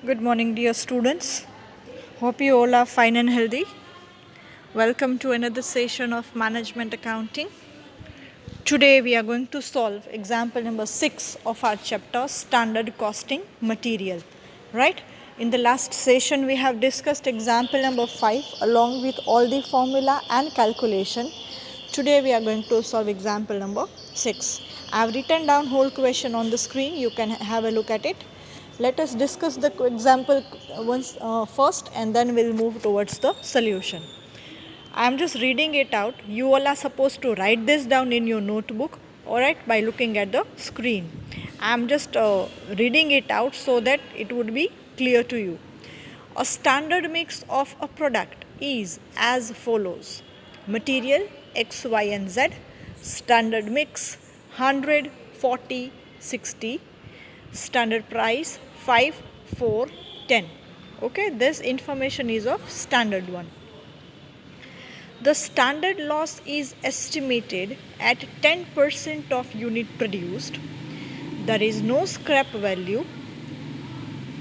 Good morning, dear students. Hope you all are fine and healthy. Welcome to another session of Management Accounting. Today we are going to solve example number 6 of our chapter Standard Costing Material. Right? In the last session we have discussed example number 5 along with all the formula and calculation. Today we are going to solve example number 6. I have written down whole question on the screen. You can have a look at it. Let us discuss the example once first and then we'll move towards the solution. I am just reading it out. You all are supposed to write this down in your notebook, alright, by looking at the screen. I am just reading it out so that it would be clear to you. A standard mix of a product is as follows. Material X, Y and Z. Standard mix 100, 40, 60. Standard price 5, 4, 10. Okay, this information is of standard one. The standard loss is estimated at 10% of unit produced. There is no scrap value.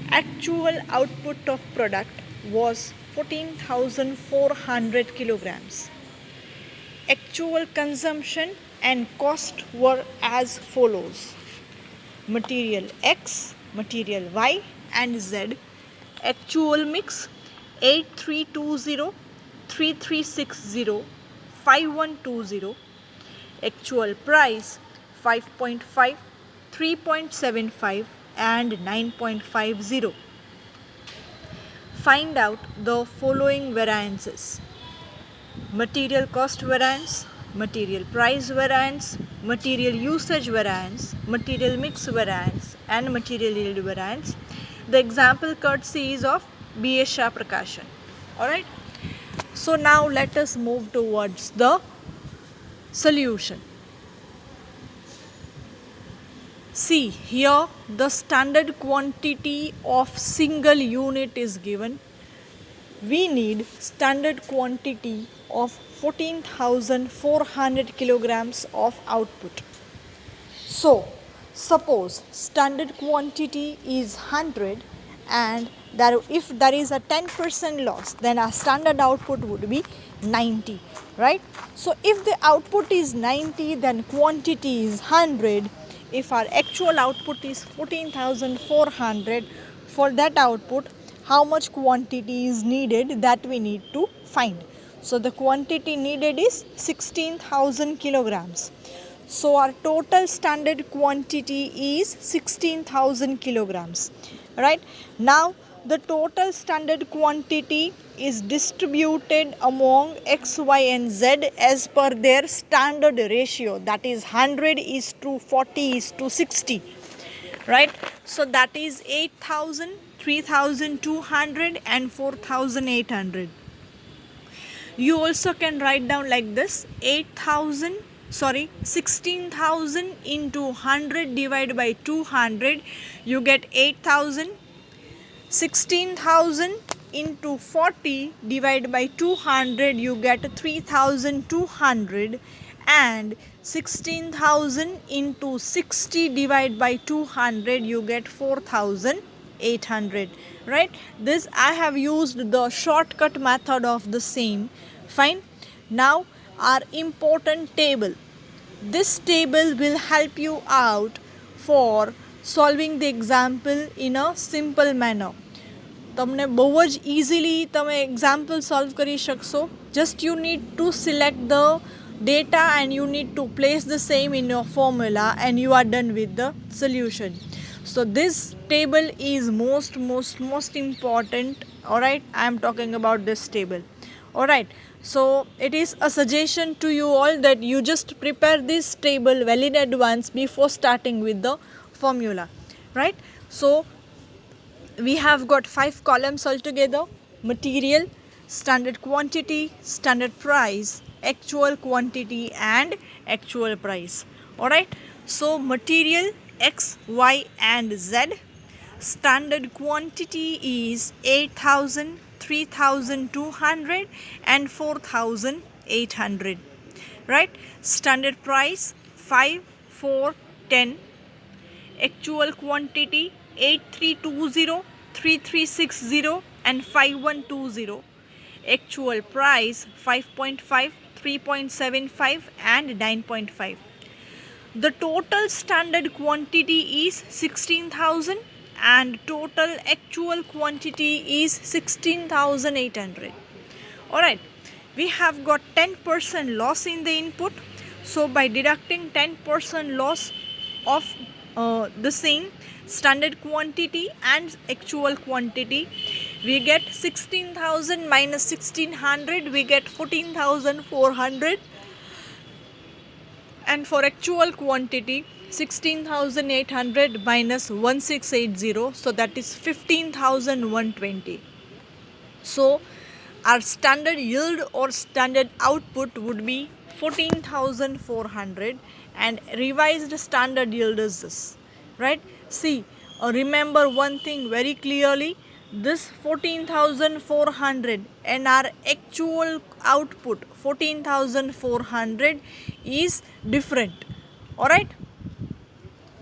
Actual output of product was 14,400 kilograms. Actual consumption and cost were as follows. Material X, material Y and Z. Actual mix 8320, 3360, 5120. Actual price 5.5, 3.75 and 9.50. Find out the following variances. Material cost variance, material price variance, material usage variance, material mix variance and material yield variance. The example courtesy is of B.A. Shah Prakashan. Alright. So now let us move towards the solution. See here the standard quantity of single unit is given. We need standard quantity of 14,400 kilograms of output. So, suppose standard quantity is 100 and if there is a 10% loss, then our standard output would be 90, right? So, if the output is 90, then quantity is 100. If our actual output is 14,400, for that output, how much quantity is needed, that we need to find. So the quantity needed is 16,000 kilograms. So our total standard quantity is 16,000 kilograms. Right? Now the total standard quantity is distributed among X, Y and Z as per their standard ratio, that is 100 is to 40 is to 60. Right? So that is 8,000, 3,200 and 4,800. You also can write down like this: 16,000 into 100 divided by 200, you get 8,000. 16,000 into 40 divided by 200, you get 3,200. And 16,000 into 60 divided by 200, you get 4,800. Right? This I have used the shortcut method of the same. Fine. Now our important table. This table will help you out for solving the example in a simple manner. તમને બહુ જ easily તમે example solve કરી શકશો. Just you need to select the data and you need to place the same in your formula and you are done with the solution. So this table is most important. Alright, I am talking about this table. Alright, so it is a suggestion to you all that you just prepare this table well in advance before starting with the formula. Right, so we have got 5 columns altogether: material, standard quantity, standard price, actual quantity and actual price. Alright, so material X, Y and Z. Standard quantity is 8,000, 3,200 and 4,800. Right, standard price 5, 4, 10. Actual quantity 8320, 3360 and 5120. Actual price 5.5, 3.75 and 9.5. The total standard quantity is 16,000 and total actual quantity is 16,800. Alright, we have got 10% loss in the input. So by deducting 10% loss of the same standard quantity and actual quantity, we get 16,000 minus 1600, we get 14,400, and for actual quantity 16,800 minus 1680, so that is 15,120. So our standard yield or standard output would be 14,400 and revised standard yield is this, right? See, remember one thing very clearly, this 14,400 and our actual output 14,400 is different, alright?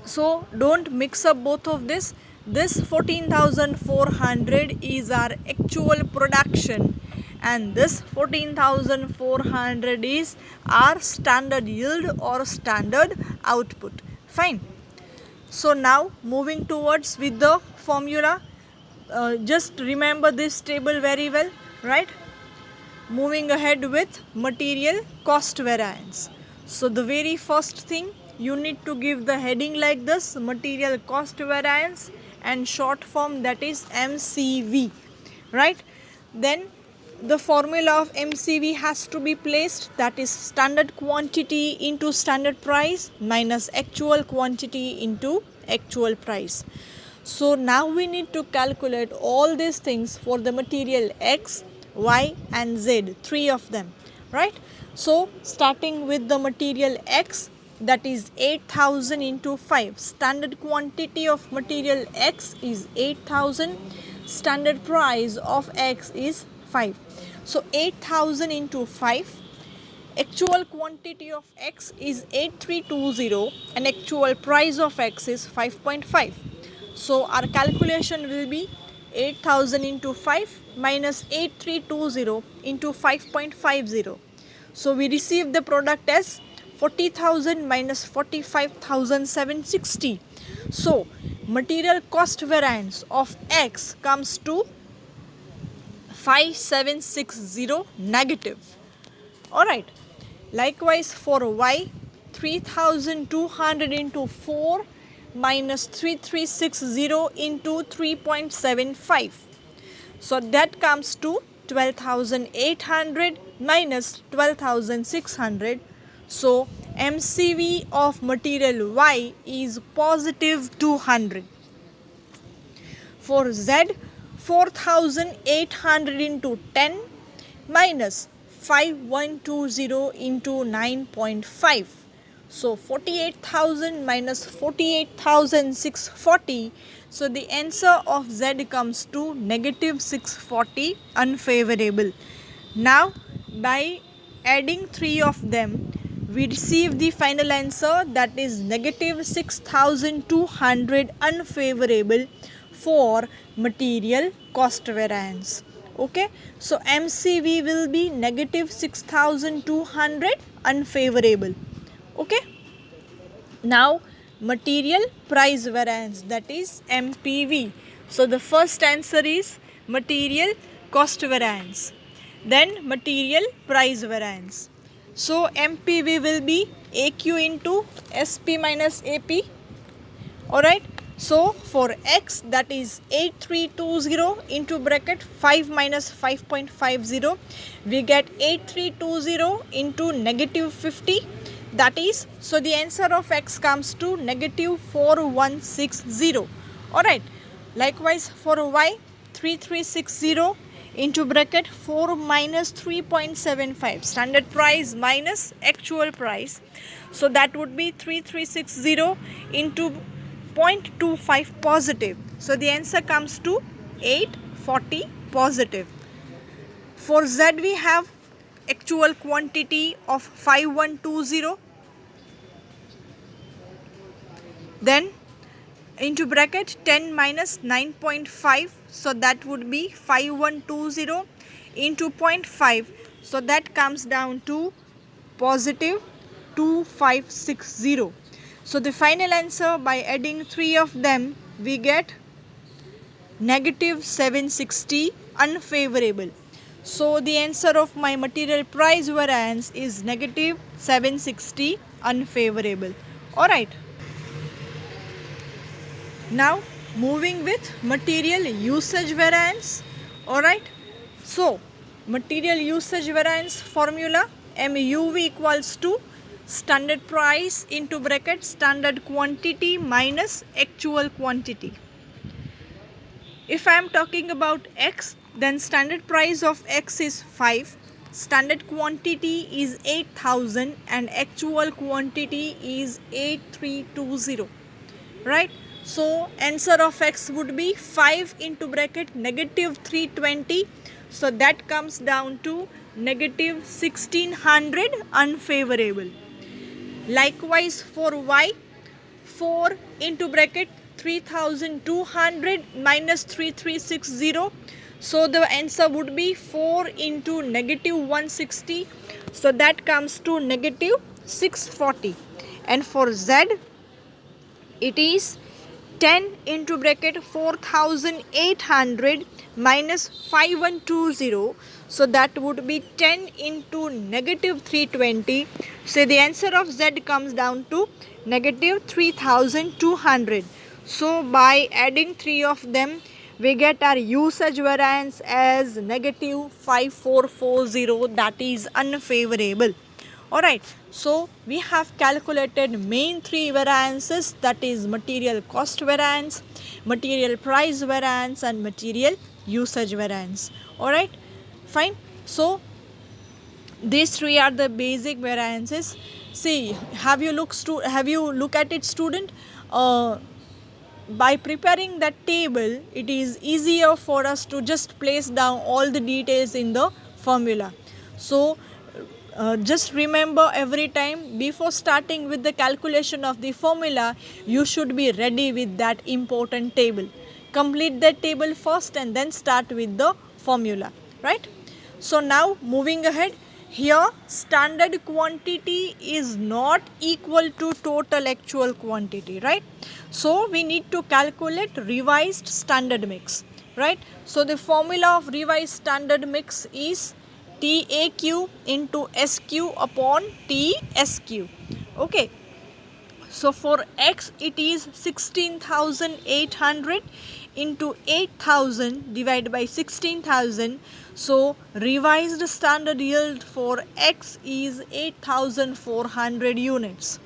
So don't mix up both of this. This 14,400 is our actual production and this 14,400 is our standard yield or standard output. Fine. So now moving towards with the formula, just remember this table very well, right? Moving ahead with material cost variance. So the very first thing, you need to give the heading like this, material cost variance, and short form, that is MCV, right? Then the formula of MCV has to be placed, that is standard quantity into standard price minus actual quantity into actual price. So now we need to calculate all these things for the material X, Y and Z, three of them, right? So starting with the material X, that is 8,000 into 5. Standard quantity of material X is 8,000. Standard price of X is 5. So 8,000 into 5. Actual quantity of X is 8320 and actual price of X is 5.5. So our calculation will be 8,000 into 5 minus 8320 into 5.50. So we receive the product as 40,000 minus 45,760. So material cost variance of X comes to 5760 negative. Alright. Likewise for Y, 3,200 into 4 minus 3360 into 3.75. So that comes to 12,800 minus 12,600. So MCV of material Y is positive 200. For Z, 4,800 into 10 minus 5120 into 9.5. So 48,000 minus 48,640. So the answer of Z comes to negative 640, unfavorable. Now by adding three of them, we receive the final answer, that is negative 6,200, unfavorable for material cost variance. Okay, so MCV will be negative 6,200, unfavorable. Okay, now material price variance, that is MPV. So the first answer is material cost variance, then material price variance. So MPV will be AQ into SP minus AP. Alright, so for X, that is 8320 into bracket 5 minus 5.50, we get 8320 into negative 50, that is, so the answer of X comes to negative 4160. Alright, likewise for Y, 3360 into bracket 4 minus 3.75, standard price minus actual price, so that would be 3360 into 0.25 positive, so the answer comes to 840 positive. For Z we have actual quantity of 5120, then into bracket 10 minus 9.5, so that would be 5120 into 0.5, so that comes down to positive 2560. So the final answer, by adding 3 of them, we get negative 760 unfavorable. So the answer of my material price variance is negative 760 unfavorable. Alright. Now moving with material usage variance. Alright. So material usage variance formula, MUV equals to standard price into bracket standard quantity minus actual quantity. If I am talking about X, then standard price of X is 5, standard quantity is 8000 and actual quantity is 8320. Right? So answer of X would be 5 into bracket negative 320. So that comes down to negative 1600 unfavorable. Likewise for Y, 4 into bracket 3200 minus 3360. So the answer would be 4 into negative 160. So that comes to negative 640. And for Z, it is 10 into bracket 4800 minus 5120. So that would be 10 into negative 320. So the answer of Z comes down to negative 3200. So by adding 3 of them, we get our usage variance as negative 5440, that is unfavorable. Alright, so we have calculated main 3 variances, that is material cost variance, material price variance and material usage variance. Alright, fine. So these 3 are the basic variances. See, have you look at it, student? By preparing that table, it is easier for us to just place down all the details in the formula. So just remember, every time before starting with the calculation of the formula, you should be ready with that important table. Complete that table first and then start with the formula, right? So now moving ahead, here standard quantity is not equal to total actual quantity, right? So we need to calculate revised standard mix, right? So the formula of revised standard mix is TAQ into SQ upon TSQ. Okay. So for X, it is 16,800 into 8,000 divided by 16,000. So revised standard yield for X is 8,400 units.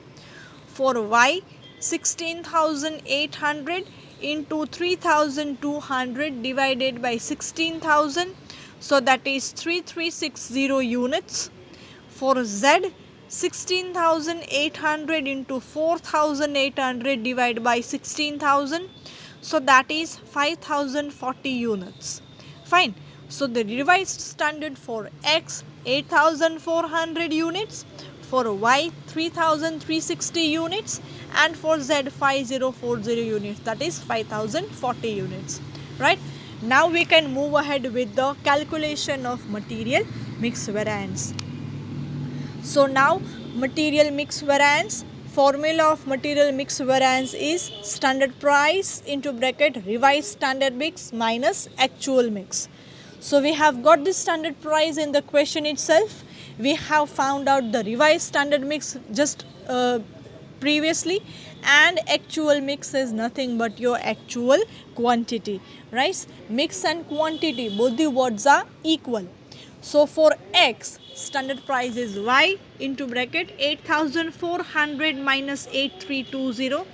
For Y, 16,800 into 3,200 divided by 16,000. So that is 3360 units. For Z, 16,800 into 4,800 divided by 16,000. So that is 5,040 units. Fine. So the revised standard for X, 8,400 units. For Y, 3,360 units. And for Z, 5,040 units. That is 5,040 units. Right. Now we can move ahead with the calculation of material mix variance. So now material mix variance, formula of material mix variance is standard price into bracket revised standard mix minus actual mix. So we have got the standard price in the question itself. We have found out the revised standard mix just previously, and actual mix is nothing but your actual quantity, right? Mix and quantity, both the words are equal. So for X, standard price is Y into bracket 8,400 minus 8320.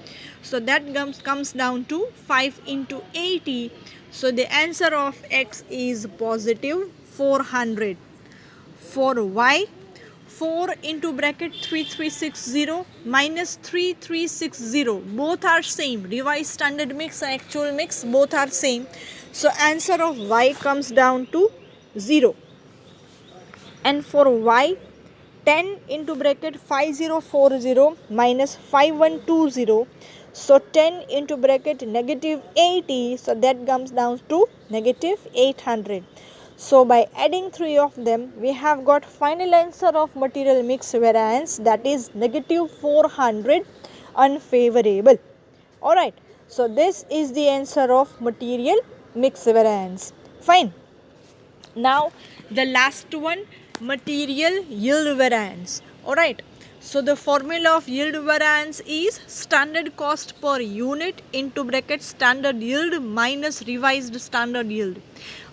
So that comes down to 5 into 80. So the answer of X is positive 400. For Y, 4 into bracket 3360 minus 3360, both are same. Revised standard mix and actual mix, both are same. So answer of Y comes down to 0. And for Y, 10 into bracket 5040 minus 5120. So 10 into bracket negative 80, so that comes down to negative 800. So by adding three of them, we have got final answer of material mix variance, that is negative 400 unfavorable. Alright, so this is the answer of material mix variance. Fine. Now the last one, material yield variance. Alright, so the formula of yield variance is standard cost per unit into bracket standard yield minus revised standard yield.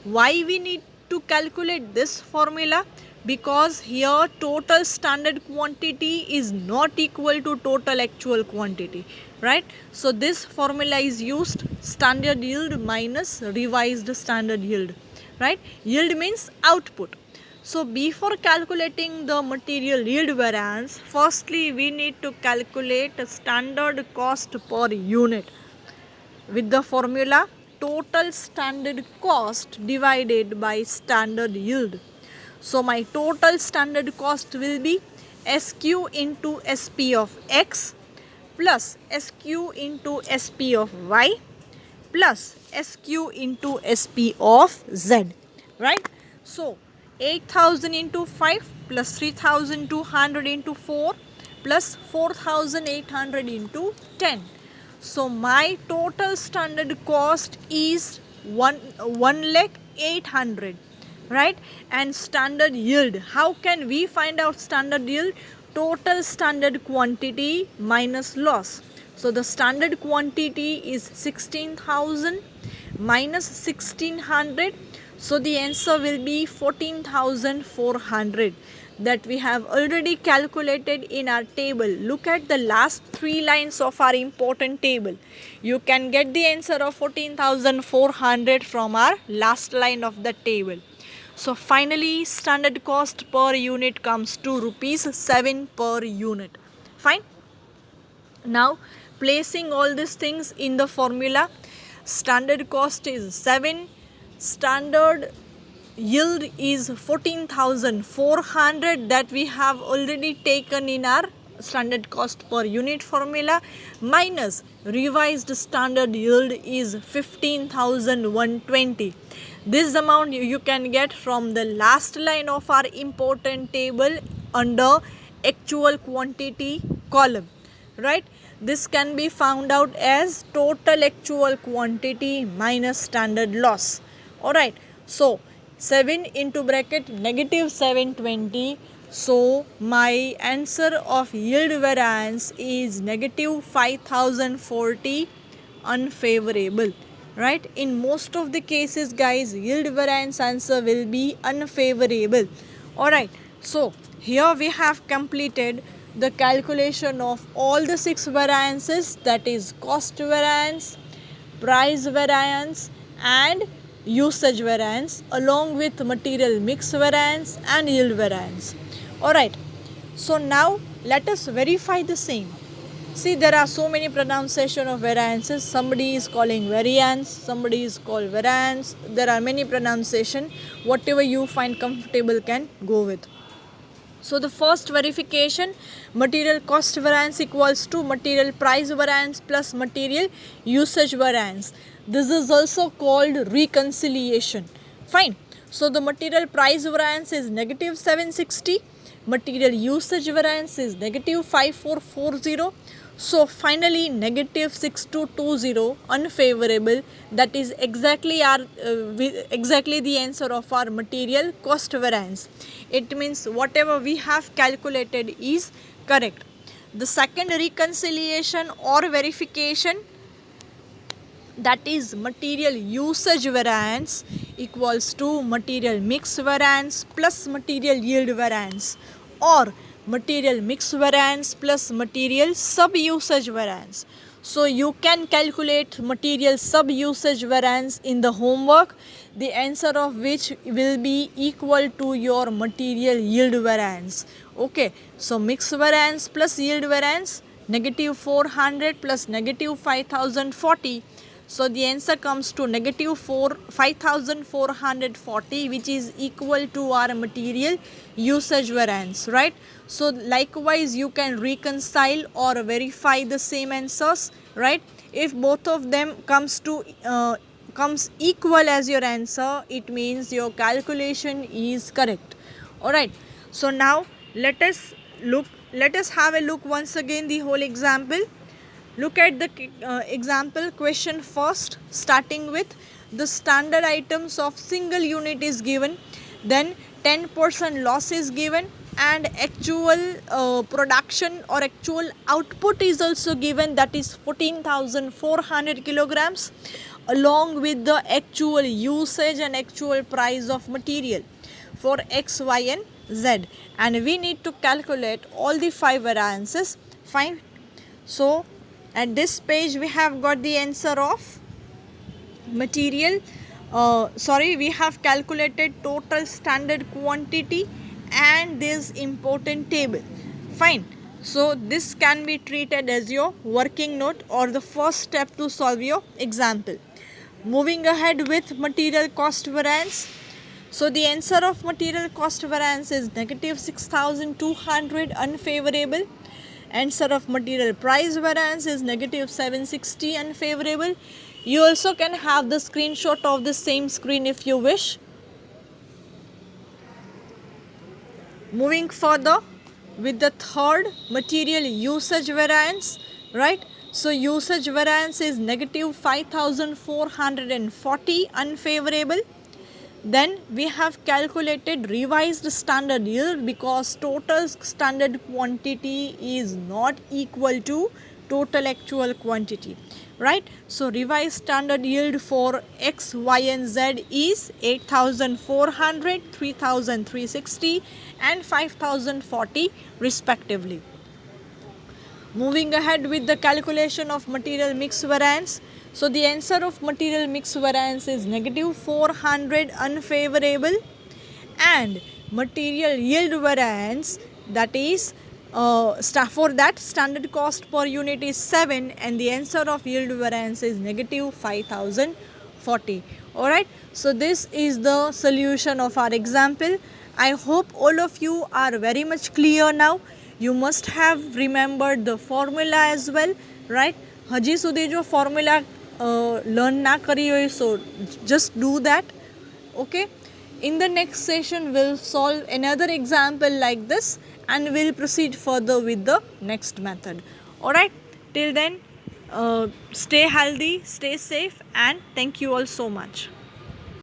Why we need to calculate this formula? Because here total standard quantity is not equal to total actual quantity, right? So this formula is used, standard yield minus revised standard yield, right? Yield means output. So before calculating the material yield variance, firstly we need to calculate standard cost per unit with the formula total standard cost divided by standard yield. So my total standard cost will be SQ into SP of X plus SQ into SP of Y plus SQ into SP of Z, right? So 8000 into 5 plus 3200 into 4 plus 4800 into 10. So my total standard cost is 1,800,000, right? And standard yield, how can we find out standard yield? Total standard quantity minus loss. So the standard quantity is 16,000 minus 1600. So the answer will be 14,400, that we have already calculated in our table. Look at the last three lines of our important table. You can get the answer of 14,400 from our last line of the table. So finally standard cost per unit comes to rupees 7 per unit. Fine. Now placing all these things in the formula, standard cost is 7, standard yield is 14,400, that we have already taken in our standard cost per unit formula, minus revised standard yield is 15,120. This amount you can get from the last line of our important table under actual quantity column, right? This can be found out as total actual quantity minus standard loss. Alright, so 7 into bracket negative 720. So my answer of yield variance is negative 5040 unfavorable, right? In most of the cases guys, yield variance answer will be unfavorable. Alright, so here we have completed the calculation of all the 6 variances, that is cost variance, price variance and usage variance, along with material mix variance and yield variance. Alright, so now let us verify the same. See, there are so many pronunciation of variances. Somebody is calling variance, somebody is called variance. There are many pronunciation. Whatever you find comfortable can go with. So the first verification, material cost variance equals to material price variance plus material usage variance. This is also called reconciliation. Fine. So the material price variance is negative 760. Material usage variance is negative 5440. So finally negative 6220 unfavorable, that is exactly the answer of our material cost variance. It means whatever we have calculated is correct. The second reconciliation or verification, that is material usage variance equals to material mix variance plus material yield variance, or material mix variance plus material sub-usage variance. So you can calculate material sub-usage variance in the homework, the answer of which will be equal to your material yield variance. Okay, so mix variance plus yield variance, negative 400 plus negative 5040. So the answer comes to negative 5440, which is equal to our material usage variance, right? So likewise you can reconcile or verify the same answers, right? If both of them comes equal as your answer, it means your calculation is correct. All right, so now let us have a look once again the whole example. Look at the example question first, starting with the standard items of single unit is given, then 10% loss is given, and actual production or actual output is also given, that is 14,400 kilograms, along with the actual usage and actual price of material for X, Y, and Z. And we need to calculate all the 5 variances. Fine. So at this page we have got the answer of material. We have calculated total standard quantity and this important table. Fine. So this can be treated as your working note or the first step to solve your example. Moving ahead with material cost variance. So the answer of material cost variance is negative 6,200 unfavorable. Answer of material price variance is negative 760 unfavorable. You also can have the screenshot of the same screen if you wish. Moving further with the third, material usage variance, right? So usage variance is negative 5,440 unfavorable. Then we have calculated revised standard yield because total standard quantity is not equal to total actual quantity, right? So revised standard yield for X, Y, and Z is 8,400, 3,360 and 5,040 respectively. Moving ahead with the calculation of material mix variance. So the answer of material mix variance is negative 400 unfavorable, and material yield variance, that is for that standard cost per unit is 7 and the answer of yield variance is negative 5,040. Alright, so this is the solution of our example. I hope all of you are very much clear now. You must have remembered the formula as well, right? હજી સુધી જો formula learn ના કરી હોય, so just do that. Okay, in the next session we'll solve another example like this and we'll proceed further with the next method. Alright, till then stay healthy, stay safe, and thank you all so much.